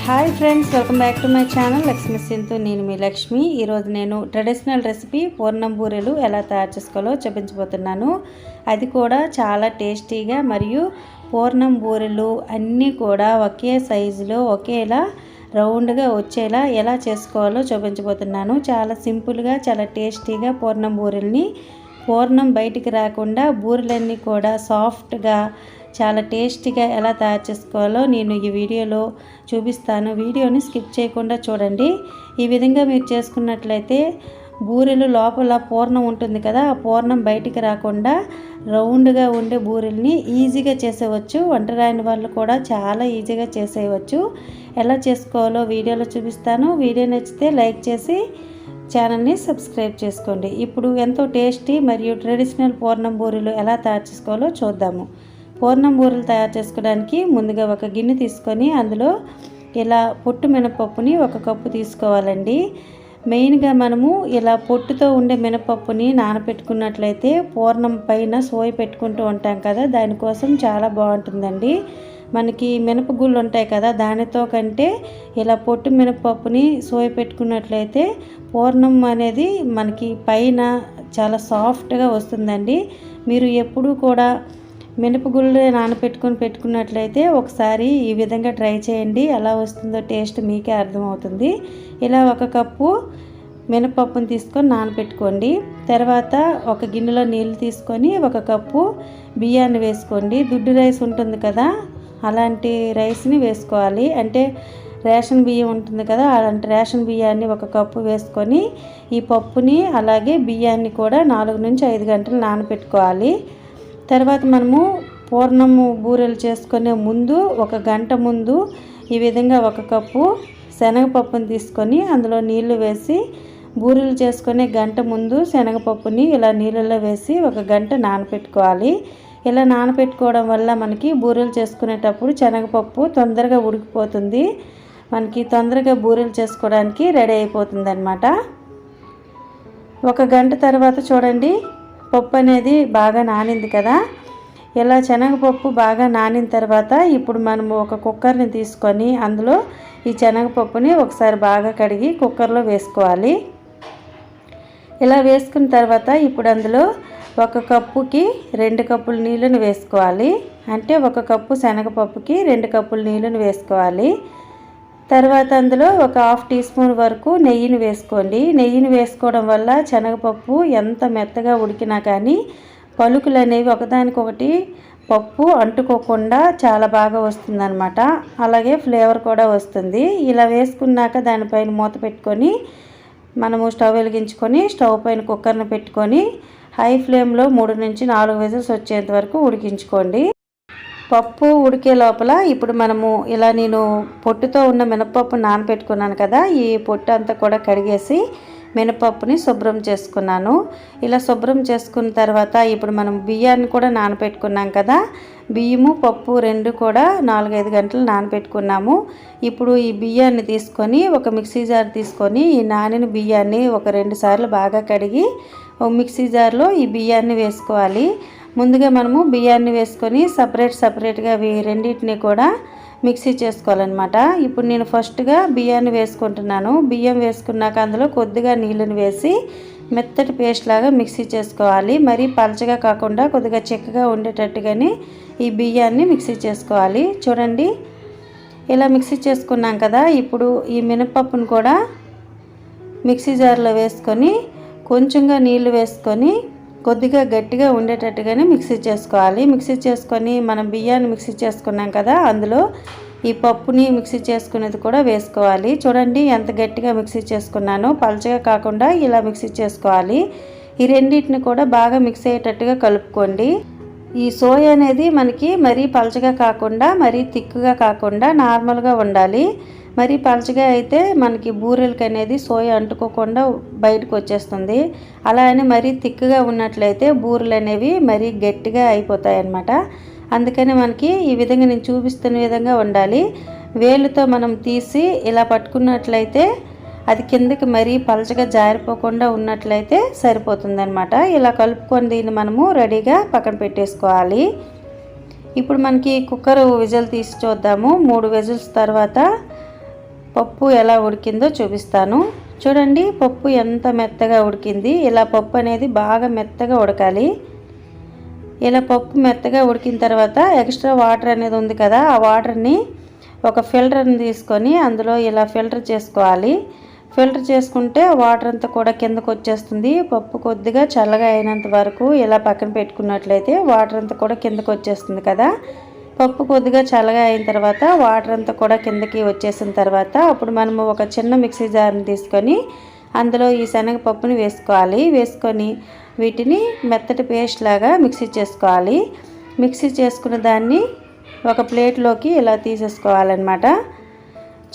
Hi friends, welcome back to my channel Lakshmi Sintu. నేను మీ లక్ష్మి. ఈరోజు నేను ట్రెడిషనల్ రెసిపీ పూర్ణం బూరెలు ఎలా తయారు చేసుకోవాలో చూపించబోతున్నాను. అది కూడా చాలా టేస్టీగా, మరియు పూర్ణం బూరెలు అన్నీ కూడా ఒకే సైజులో ఒకేలా రౌండ్గా వచ్చేలా ఎలా చేసుకోవాలో చూపించబోతున్నాను. చాలా సింపుల్గా, చాలా టేస్టీగా పూర్ణం బూరెల్ని పూర్ణం బయటికి రాకుండా బూరెలన్నీ కూడా సాఫ్ట్గా చాలా టేస్టీగా ఎలా తయారు చేసుకోవాలో నేను ఈ వీడియోలో చూపిస్తాను. వీడియోని స్కిప్ చేయకుండా చూడండి. ఈ విధంగా మీరు చేసుకున్నట్లయితే బూరెలు లోపల పూర్ణం ఉంటుంది కదా, ఆ పూర్ణం బయటికి రాకుండా రౌండ్గా ఉండే బూరెల్ని ఈజీగా చేసేవచ్చు. వంట రాని వాళ్ళు కూడా చాలా ఈజీగా చేసేయవచ్చు. ఎలా చేసుకోవాలో వీడియోలో చూపిస్తాను. వీడియో నచ్చితే లైక్ చేసి ఛానల్ని సబ్స్క్రైబ్ చేసుకోండి. ఇప్పుడు ఎంతో టేస్టీ మరియు ట్రెడిషనల్ పూర్ణం బూరెలు ఎలా తయారు చేసుకోవాలో చూద్దాము. పూర్ణం బూరెలు తయారు చేసుకోవడానికి ముందుగా ఒక గిన్నె తీసుకొని అందులో ఇలా పొట్టు మినపప్పుని 1 కప్పు తీసుకోవాలండి. మెయిన్గా మనము ఇలా పొట్టుతో ఉండే మినపప్పుని నానబెట్టుకున్నట్లయితే పూర్ణం పైన సోయి పెట్టుకుంటూ ఉంటాం కదా, దానికోసం చాలా బాగుంటుందండి. మనకి మినపగుళ్ళు ఉంటాయి కదా, దానితో కంటే ఇలా పొట్టు మినపప్పుని సోయి పెట్టుకున్నట్లయితే పూర్ణం అనేది మనకి పైన చాలా సాఫ్ట్గా వస్తుందండి. మీరు ఎప్పుడూ కూడా మినపగుళ్ళు పెట్టుకున్నట్లయితే ఒకసారి ఈ విధంగా ట్రై చేయండి. ఎలా వస్తుందో టేస్ట్ మీకే అర్థమవుతుంది. ఇలా 1 కప్పు మినపప్పుని తీసుకొని నానబెట్టుకోండి. తర్వాత ఒక గిన్నెలో నీళ్ళు తీసుకొని 1 కప్పు బియ్యాన్ని వేసుకోండి. దుడ్డు రైస్ ఉంటుంది కదా, అలాంటి రైస్ని వేసుకోవాలి. అంటే రేషన్ బియ్యం ఉంటుంది కదా, అలాంటి రేషన్ బియ్యాన్ని 1 కప్పు వేసుకొని ఈ పప్పుని అలాగే బియ్యాన్ని కూడా 4 నుంచి 5 గంటలు నానబెట్టుకోవాలి. తర్వాత మనము పూర్ణము బూరెలు చేసుకునే ముందు 1 గంట ముందు ఈ విధంగా 1 కప్పు శనగపప్పుని తీసుకొని అందులో నీళ్లు వేసి బూరెలు చేసుకునే గంట ముందు శనగపప్పుని ఇలా నీళ్ళల్లో వేసి 1 గంట నానబెట్టుకోవాలి. ఇలా నానబెట్టుకోవడం వల్ల మనకి బూరెలు చేసుకునేటప్పుడు శనగపప్పు తొందరగా ఉడికిపోతుంది. మనకి తొందరగా బూరెలు చేసుకోవడానికి రెడీ అయిపోతుంది అన్నమాట. 1 గంట తర్వాత చూడండి, పప్పు అనేది బాగా నానింది కదా. ఇలా శనగపప్పు బాగా నానిన తర్వాత ఇప్పుడు మనము ఒక కుక్కర్ని తీసుకొని అందులో ఈ శనగపప్పుని ఒకసారి బాగా కడిగి కుక్కర్లో వేసుకోవాలి. ఇలా వేసుకున్న తర్వాత ఇప్పుడు అందులో 1 కప్పుకి 2 కప్పుల నీళ్ళను వేసుకోవాలి. అంటే 1 కప్పు శనగపప్పుకి 2 కప్పుల నీళ్ళను వేసుకోవాలి. తర్వాత అందులో ఒక 1/2 టీ స్పూన్ వరకు నెయ్యిని వేసుకోండి. నెయ్యిని వేసుకోవడం వల్ల శనగపప్పు ఎంత మెత్తగా ఉడికినా కానీ పలుకులు అనేవి ఒకదానికొకటి పప్పు అంటుకోకుండా చాలా బాగా వస్తుందన్నమాట. అలాగే ఫ్లేవర్ కూడా వస్తుంది. ఇలా వేసుకున్నాక దానిపైన మూత పెట్టుకొని మనము స్టవ్ వెలిగించుకొని స్టవ్ పైన కుక్కర్ని పెట్టుకొని హై ఫ్లేమ్లో 3 నుంచి 4 విజిల్స్ వచ్చేంత వరకు ఉడికించుకోండి. పప్పు ఉడికే లోపల ఇప్పుడు మనము ఇలా నేను పొట్టుతో ఉన్న మినపప్పు నానబెట్టుకున్నాను కదా, ఈ పొట్టు అంతా కూడా కడిగేసి మినపప్పుని శుభ్రం చేసుకున్నాను. ఇలా శుభ్రం చేసుకున్న తర్వాత ఇప్పుడు మనం బియ్యాన్ని కూడా నానబెట్టుకున్నాం కదా, బియ్యము పప్పు 2 కూడా 4-5 గంటలు నానబెట్టుకున్నాము. ఇప్పుడు ఈ బియ్యాన్ని తీసుకొని ఒక మిక్సీ జార్ తీసుకొని ఈ నానిన బియ్యాన్ని ఒక 2 సార్లు బాగా కడిగి ఒక మిక్సీ జార్లో ఈ బియ్యాన్ని వేసుకోవాలి. ముందుగా మనము బియ్యాన్ని వేసుకొని సపరేట్గా రెండింటిని కూడా మిక్సీ చేసుకోవాలన్నమాట. ఇప్పుడు నేను ఫస్ట్గా బియ్యాన్ని వేసుకుంటున్నాను. బియ్యం వేసుకున్నాక అందులో కొద్దిగా నీళ్ళని వేసి మెత్తటి పేస్ట్ లాగా మిక్సీ చేసుకోవాలి. మరీ పలచగా కాకుండా కొద్దిగా చిక్కగా ఉండేటట్టుగానే ఈ బియ్యాన్ని మిక్సీ చేసుకోవాలి. చూడండి, ఇలా మిక్సీ చేసుకున్నాం కదా. ఇప్పుడు ఈ మినపప్పును కూడా మిక్సీ జార్లో వేసుకొని కొంచెంగా నీళ్లు వేసుకొని కొద్దిగా గట్టిగా ఉండేటట్టుగానే మిక్సీ చేసుకోవాలి. మిక్సీ చేసుకొని మనం బియ్యాన్ని మిక్సీ చేసుకున్నాం కదా, అందులో ఈ పప్పుని మిక్సీ చేసుకునేది కూడా వేసుకోవాలి. చూడండి ఎంత గట్టిగా మిక్సీ చేసుకున్నానో, పలచగా కాకుండా ఇలా మిక్సీ చేసుకోవాలి. ఈ రెండింటిని కూడా బాగా మిక్స్ అయ్యేటట్టుగా కలుపుకోండి. ఈ సోయా అనేది మనకి మరీ పలచగా కాకుండా మరీ థిక్గా కాకుండా నార్మల్గా ఉండాలి. మరీ పలచగా అయితే మనకి బూరెలకి అనేది సోయా అంటుకోకుండా బయటకు వచ్చేస్తుంది. అలా అని మరీ థిక్గా ఉన్నట్లయితే బూరెలు అనేవి మరీ గట్టిగా అయిపోతాయి అన్నమాట. అందుకని మనకి ఈ విధంగా నేను చూపిస్తున్న విధంగా ఉండాలి. వేలుతో మనం తీసి ఇలా పట్టుకున్నట్లయితే అది కిందకి మరీ పలచగా జారిపోకుండా ఉన్నట్లయితే సరిపోతుంది అన్నమాట. ఇలా కలుపుకొని దీన్ని మనము రెడీగా పక్కన పెట్టేసుకోవాలి. ఇప్పుడు మనకి కుక్కర్ విజిల్ తీసి చూద్దాము. 3 విజిల్స్ తర్వాత పప్పు ఎలా ఉడికిందో చూపిస్తాను. చూడండి పప్పు ఎంత మెత్తగా ఉడికింది. ఇలా పప్పు అనేది బాగా మెత్తగా ఉడకాలి. ఇలా పప్పు మెత్తగా ఉడికిన తర్వాత ఎక్స్ట్రా వాటర్ అనేది ఉంది కదా, ఆ వాటర్ని ఒక ఫిల్టర్ని తీసుకొని అందులో ఇలా ఫిల్టర్ చేసుకోవాలి. ఫిల్టర్ చేసుకుంటే వాటర్ అంతా కూడా కిందకు వచ్చేస్తుంది. పప్పు కొద్దిగా చల్లగా అయినంత వరకు ఇలా పక్కన పెట్టుకున్నట్లయితే వాటర్ అంతా కూడా కిందకు వచ్చేస్తుంది కదా. పప్పు కొద్దిగా చల్లగా అయిన తర్వాత వాటర్ అంతా కూడా కిందకి వచ్చేసిన తర్వాత అప్పుడు మనము ఒక చిన్న మిక్సీ జార్ని తీసుకొని అందులో ఈ శనగపప్పుని వేసుకోవాలి. వేసుకొని వీటిని మెత్తటి పేస్ట్ లాగా మిక్సీ చేసుకోవాలి. మిక్సీ చేసుకున్న దాన్ని ఒక ప్లేట్లోకి ఇలా తీసేసుకోవాలన్నమాట.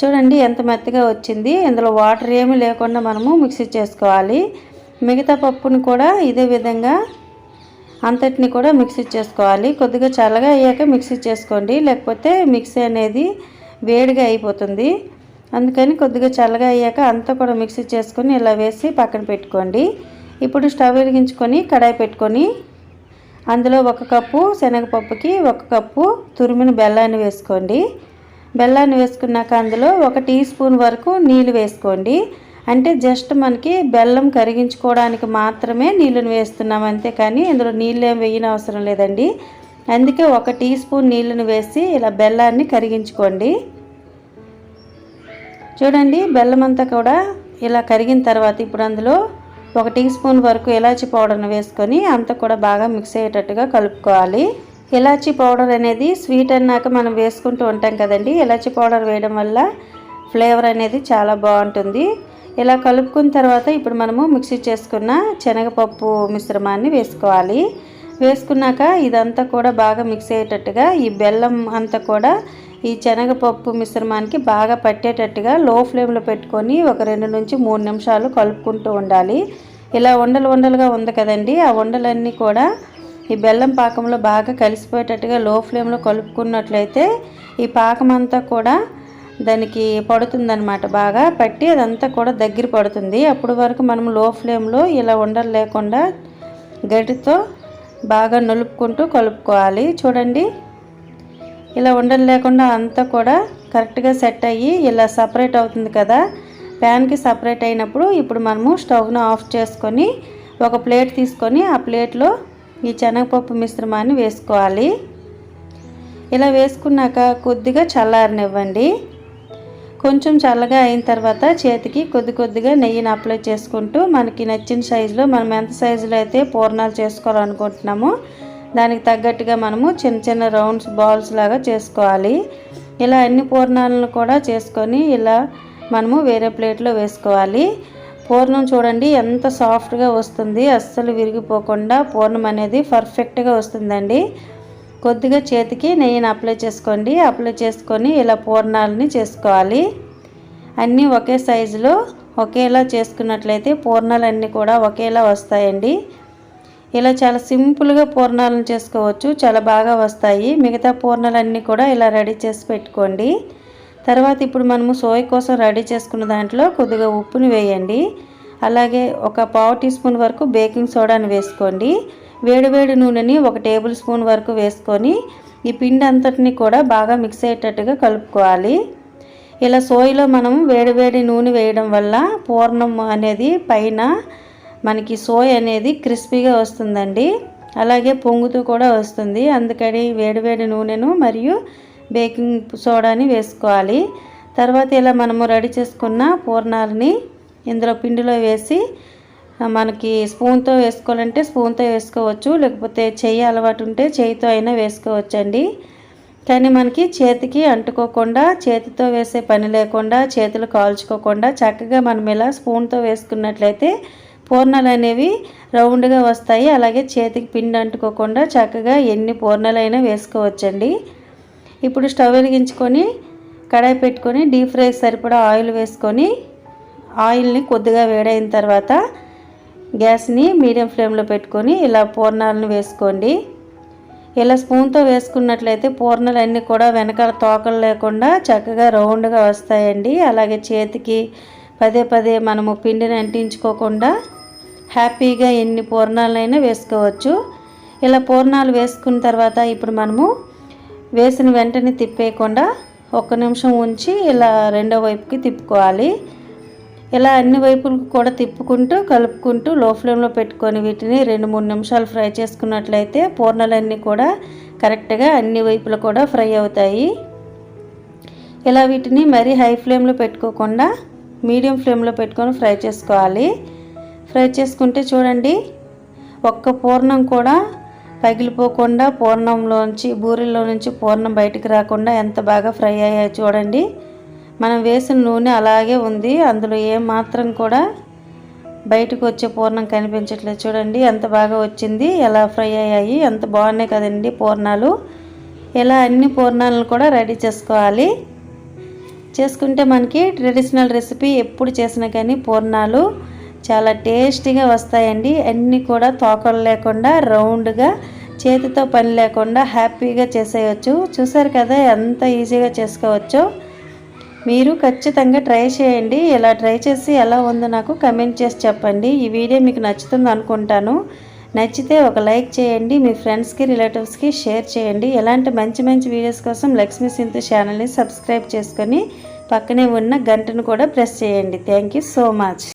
చూడండి ఎంత మెత్తగా వచ్చింది. ఇందులో వాటర్ ఏమీ లేకుండా మనము మిక్సీ చేసుకోవాలి. మిగతా పప్పుని కూడా ఇదే విధంగా అంతటిని కూడా మిక్సీ చేసుకోవాలి. కొద్దిగా చల్లగా అయ్యాక మిక్సీ చేసుకోండి, లేకపోతే మిక్సీ అనేది వేడిగా అయిపోతుంది. అందుకని కొద్దిగా చల్లగా అయ్యాక అంతా కూడా మిక్సీ చేసుకొని ఇలా వేసి పక్కన పెట్టుకోండి. ఇప్పుడు స్టవ్ వెలిగించుకొని కడాయి పెట్టుకొని అందులో 1 కప్పు శనగపప్పుకి 1 కప్పు తురిమిన బెల్లాన్ని వేసుకోండి. బెల్లాన్ని వేసుకున్నాక అందులో 1 టీ స్పూన్ వరకు నీళ్ళు వేసుకోండి. అంటే జస్ట్ మనకి బెల్లం కరిగించుకోవడానికి మాత్రమే నీళ్ళని వేస్తున్నాం, అంతేకాని ఇందులో నీళ్ళు ఏం వేయని అవసరం లేదండి. అందుకే 1 టీ స్పూన్ నీళ్ళని వేసి ఇలా బెల్లాన్ని కరిగించుకోండి. చూడండి బెల్లం అంతా కూడా ఇలా కరిగిన తర్వాత ఇప్పుడు అందులో 1 టీ స్పూన్ వరకు ఇలాచీ పౌడర్ని వేసుకొని అంతా కూడా బాగా మిక్స్ అయ్యేటట్టుగా కలుపుకోవాలి. ఇలాచీ పౌడర్ అనేది స్వీట్ అన్నాక మనం వేసుకుంటూ ఉంటాం కదండి. ఇలాచీ పౌడర్ వేయడం వల్ల ఫ్లేవర్ అనేది చాలా బాగుంటుంది. ఇలా కలుపుకున్న తర్వాత ఇప్పుడు మనము మిక్సీ చేసుకున్న శనగపప్పు మిశ్రమాన్ని వేసుకోవాలి. వేసుకున్నాక ఇదంతా కూడా బాగా మిక్స్ అయ్యేటట్టుగా ఈ బెల్లం అంతా కూడా ఈ శనగపప్పు మిశ్రమానికి బాగా పట్టేటట్టుగా లో ఫ్లేమ్లో పెట్టుకొని ఒక 2 నుంచి 3 నిమిషాలు కలుపుకుంటూ ఉండాలి. ఇలా ఉండలుగా ఉంది కదండి, ఆ ఉండలన్నీ కూడా ఈ బెల్లం పాకంలో బాగా కలిసిపోయేటట్టుగా లో ఫ్లేమ్లో కలుపుకున్నట్లయితే ఈ పాకం అంతా కూడా దానికి పడుతుందన్నమాట. బాగా పట్టి అదంతా కూడా దగ్గర పడుతుంది. అప్పుడు వరకు మనం లో ఫ్లేమ్లో ఇలా ఉండలు లేకుండా గరిటెతో బాగా నలుపుకుంటూ కలుపుకోవాలి. చూడండి ఇలా ఉండలు లేకుండా అంతా కూడా కరెక్ట్గా సెట్ అయ్యి ఇలా సపరేట్ అవుతుంది కదా. ప్యాన్కి సపరేట్ అయినప్పుడు ఇప్పుడు మనము స్టవ్ను ఆఫ్ చేసుకొని ఒక ప్లేట్ తీసుకొని ఆ ప్లేట్లో ఈ శనగపప్పు మిశ్రమాన్ని వేసుకోవాలి. ఇలా వేసుకున్నాక కొద్దిగా చల్లారనివ్వండి. కొంచెం చల్లగా అయిన తర్వాత చేతికి కొద్దిగా నెయ్యిని అప్లై చేసుకుంటూ మనకి నచ్చిన సైజులో మనం ఎంత సైజులో అయితే పూర్ణాలు చేసుకోవాలనుకుంటున్నామో దానికి తగ్గట్టుగా మనము చిన్న రౌండ్స్ బాల్స్ లాగా చేసుకోవాలి. ఇలా అన్ని పూర్ణాలను కూడా చేసుకొని ఇలా మనము వేరే ప్లేట్లో వేసుకోవాలి. పూర్ణం చూడండి ఎంత సాఫ్ట్గా వస్తుంది, అస్సలు విరిగిపోకుండా పూర్ణం అనేది పర్ఫెక్ట్గా వస్తుందండి. కొద్దిగా చేతికి నెయ్యిని అప్లై చేసుకోండి. అప్లై చేసుకొని ఇలా పూర్ణాలని చేసుకోవాలి. అన్నీ ఒకే సైజులో ఒకేలా చేసుకున్నట్లయితే పూర్ణాలన్నీ కూడా ఒకేలా వస్తాయండి. ఇలా చాలా సింపుల్గా పూర్ణాలను చేసుకోవచ్చు, చాలా బాగా వస్తాయి. మిగతా పూర్ణాలన్నీ కూడా ఇలా రెడీ చేసి పెట్టుకోండి. తర్వాత ఇప్పుడు మనము సోయ్ కోసం రెడీ చేసుకున్న దాంట్లో కొద్దిగా ఉప్పుని వేయండి. అలాగే ఒక 1/2 టీ స్పూన్ వరకు బేకింగ్ సోడాని వేసుకోండి. వేడి నూనెని 1 టేబుల్ స్పూన్ వరకు వేసుకొని ఈ పిండి అంతటిని కూడా బాగా మిక్స్ అయ్యేటట్టుగా కలుపుకోవాలి. ఇలా సోయిలో మనం వేడి నూనె వేయడం వల్ల పూర్ణం అనేది పైన మనకి సోయ్ అనేది క్రిస్పీగా వస్తుందండి. అలాగే పొంగుతూ కూడా వస్తుంది. అందుకని వేడి నూనెను మరియు బేకింగ్ సోడాని వేసుకోవాలి. తర్వాత ఇలా మనము రెడీ చేసుకున్న పూర్ణాలని ఇందులో పిండిలో వేసి మనకి స్పూన్తో వేసుకోవాలంటే స్పూన్తో వేసుకోవచ్చు, లేకపోతే చెయ్యి అలవాటు ఉంటే చెయ్యితో అయినా వేసుకోవచ్చండి. కానీ మనకి చేతికి అంటుకోకుండా చేతితో వేసే పని లేకుండా చేతులు కాల్చుకోకుండా చక్కగా మనం ఇలా స్పూన్తో వేసుకున్నట్లయితే పూర్ణాలు అనేవి రౌండ్గా వస్తాయి. అలాగే చేతికి పిండి అంటుకోకుండా చక్కగా ఎన్ని పూర్ణాలైనా వేసుకోవచ్చండి. ఇప్పుడు స్టవ్ వెలిగించుకొని కడాయి పెట్టుకొని డీప్ ఫ్రైకి సరిపడా ఆయిల్ వేసుకొని ఆయిల్ని కొద్దిగా వేడైన తర్వాత గ్యాస్ని మీడియం ఫ్లేమ్లో పెట్టుకొని ఇలా పూర్ణాలను వేసుకోండి. ఇలా స్పూన్తో వేసుకున్నట్లయితే పూర్ణాలు అన్నీ కూడా వెనకాల తోకలు లేకుండా చక్కగా రౌండ్గా వస్తాయండి. అలాగే చేతికి పదే మనము పిండిని అంటించుకోకుండా హ్యాపీగా ఎన్ని పూర్ణాలైనా వేసుకోవచ్చు. ఇలా పూర్ణాలు వేసుకున్న తర్వాత ఇప్పుడు మనము వేసిన వెంటనే తిప్పేయకుండా 1 నిమిషం ఉంచి ఇలా రెండో వైపుకి తిప్పుకోవాలి. ఇలా అన్ని వైపులకు కూడా తిప్పుకుంటూ కలుపుకుంటూ లో ఫ్లేమ్లో పెట్టుకొని వీటిని 2-3 నిమిషాలు ఫ్రై చేసుకున్నట్లయితే పూర్ణాలన్నీ కూడా కరెక్ట్గా అన్ని వైపులు కూడా ఫ్రై అవుతాయి. ఇలా వీటిని మరీ హై ఫ్లేమ్లో పెట్టుకోకుండా మీడియం ఫ్లేమ్లో పెట్టుకొని ఫ్రై చేసుకోవాలి. ఫ్రై చేసుకుంటే చూడండి, ఒక్క పూర్ణం కూడా పగిలిపోకుండా పూర్ణంలోంచి బూరెల్లో నుంచి పూర్ణం బయటికి రాకుండా ఎంత బాగా ఫ్రై అయ్యాయో చూడండి. మనం వేసిన నూనె అలాగే ఉంది, అందులో ఏమాత్రం కూడా బయటకు వచ్చే పూర్ణం కనిపించట్లేదు. చూడండి ఎంత బాగా వచ్చింది, ఎలా ఫ్రై అయ్యాయి, ఎంత బాగున్నాయి కదండి పూర్ణాలు. ఇలా అన్ని పూర్ణాలను కూడా రెడీ చేసుకోవాలి. చేసుకుంటే మనకి ట్రెడిషనల్ రెసిపీ ఎప్పుడు చేసినా కానీ పూర్ణాలు చాలా టేస్టీగా వస్తాయండి. అన్నీ కూడా తోకలు లేకుండా రౌండ్గా చేతితో పని లేకుండా హ్యాపీగా చేసేయచ్చు. చూసారు కదా ఎంత ఈజీగా చేసుకోవచ్చో. మీరు ఖచ్చితంగా ట్రై చేయండి. ఇలా ట్రై చేసి ఎలా ఉందో నాకు కమెంట్ చేసి చెప్పండి. ఈ వీడియో మీకు నచ్చుతుంది అనుకుంటాను. నచ్చితే ఒక లైక్ చేయండి, మీ ఫ్రెండ్స్కి రిలేటివ్స్కి షేర్ చేయండి. ఇలాంటి మంచి మంచి వీడియోస్ కోసం లక్ష్మీ సింధు ఛానల్ని సబ్స్క్రైబ్ చేసుకొని పక్కనే ఉన్న గంటను కూడా ప్రెస్ చేయండి. Thank you so much.